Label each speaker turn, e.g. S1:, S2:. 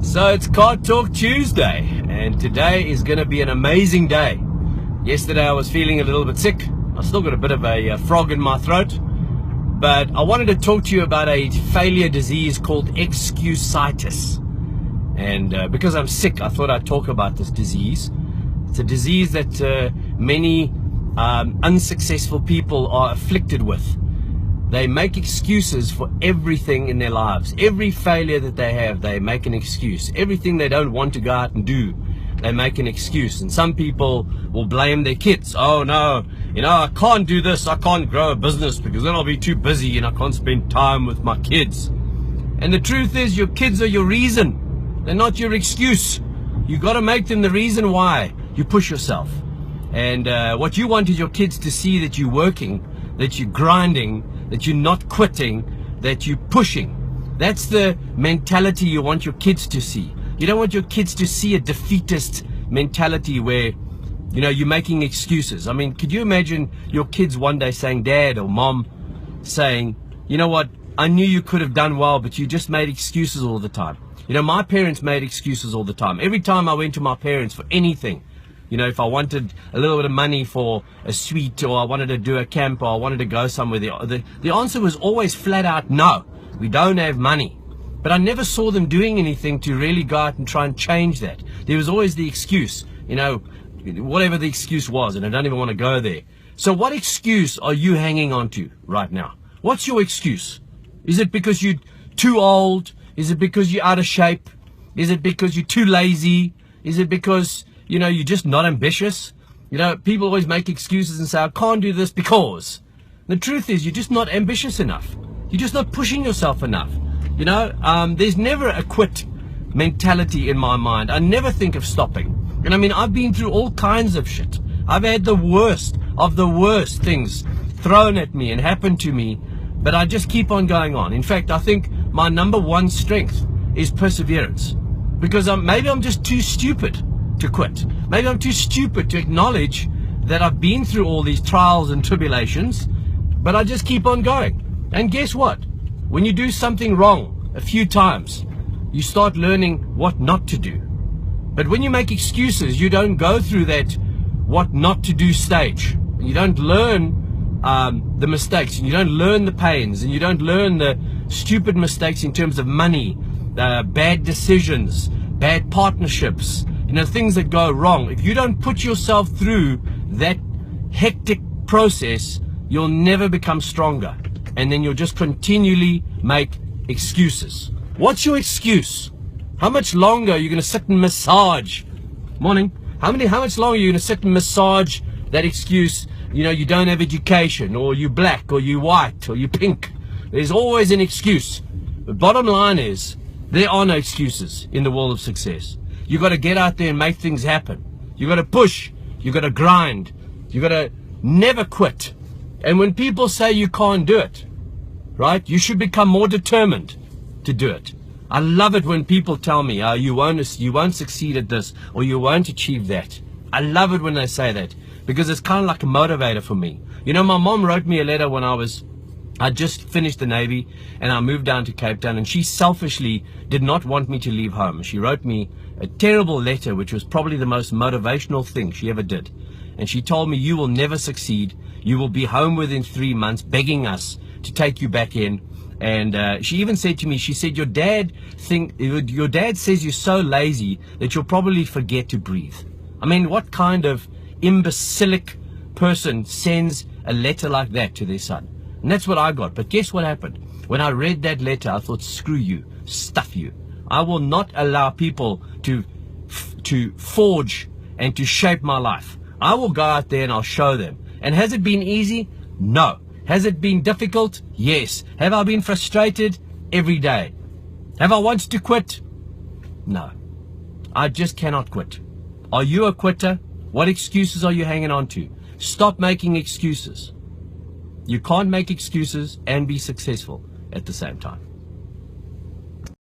S1: So it's Car Talk Tuesday, and today is going to be an amazing day. Yesterday I was feeling a little bit sick. I still got a bit of a frog in my throat, but I wanted to talk to you about a failure disease called excusitis. And because I'm sick, I thought I'd talk about this disease. It's a disease that many unsuccessful people are afflicted with. They make excuses for everything in their lives. Every failure that they have, they make an excuse. Everything they don't want to go out and do, they make an excuse. And some people will blame their kids. Oh no, I can't do this. I can't grow a business because then I'll be too busy and I can't spend time with my kids. And the truth is, your kids are your reason. They're not your excuse. You got to make them the reason why you push yourself. And what you want is your kids to see that you're working, that you're grinding, that you're not quitting, that you're pushing. That's the mentality you want your kids to see. You don't want your kids to see a defeatist mentality where, you're making excuses. I mean, could you imagine your kids one day saying, Dad or Mom, saying, you know what, I knew you could have done well, but you just made excuses all the time. My parents made excuses all the time. Every time I went to my parents for anything, if I wanted a little bit of money for a sweet, or I wanted to do a camp, or I wanted to go somewhere, the answer was always flat out, no, we don't have money. But I never saw them doing anything to really go out and try and change that. There was always the excuse, whatever the excuse was, and I don't even want to go there. So what excuse are you hanging on to right now? What's your excuse? Is it because you're too old? Is it because you're out of shape? Is it because you're too lazy? Is it because you're just not ambitious? People always make excuses and say, I can't do this because. The truth is, you're just not ambitious enough. You're just not pushing yourself enough. There's never a quit mentality in my mind. I never think of stopping. And I mean, I've been through all kinds of shit. I've had the worst of the worst things thrown at me and happened to me, but I just keep on going on. In fact, I think my number one strength is perseverance, because maybe I'm just too stupid to quit. Maybe I'm too stupid to acknowledge that I've been through all these trials and tribulations, but I just keep on going. And guess what? When you do something wrong a few times, you start learning what not to do. But when you make excuses, you don't go through that what not to do stage. You don't learn the mistakes, and you don't learn the pains, and you don't learn the stupid mistakes in terms of money, bad decisions, bad partnerships, things that go wrong. If you don't put yourself through that hectic process, you'll never become stronger. And then you'll just continually make excuses. What's your excuse? How much longer are you going to sit and massage? Morning. How much longer are you going to sit and massage that excuse? You don't have education, or you black, or you white, or you pink. There's always an excuse. The bottom line is, there are no excuses in the world of success. You got to get out there and make things happen. You got to push. You got to grind. You got to never quit. And when people say you can't do it, right, you should become more determined to do it. I love it when people tell me, oh, you won't succeed at this, or you won't achieve that. I love it when they say that, because it's kind of like a motivator for me. My mom wrote me a letter when I just finished the Navy and I moved down to Cape Town, and she selfishly did not want me to leave home. She wrote me a terrible letter, which was probably the most motivational thing she ever did. And she told me, you will never succeed. You will be home within 3 months, begging us to take you back in. And she even said to me, she said, your dad says you're so lazy that you'll probably forget to breathe. I mean, what kind of imbecilic person sends a letter like that to their son? And that's what I got. But guess what happened? When I read that letter, I thought, screw you, stuff you. I will not allow people to forge and to shape my life. I will go out there and I'll show them. And has it been easy? No. Has it been difficult? Yes. Have I been frustrated? Every day. Have I wanted to quit? No. I just cannot quit. Are you a quitter? What excuses are you hanging on to? Stop making excuses. You can't make excuses and be successful at the same time.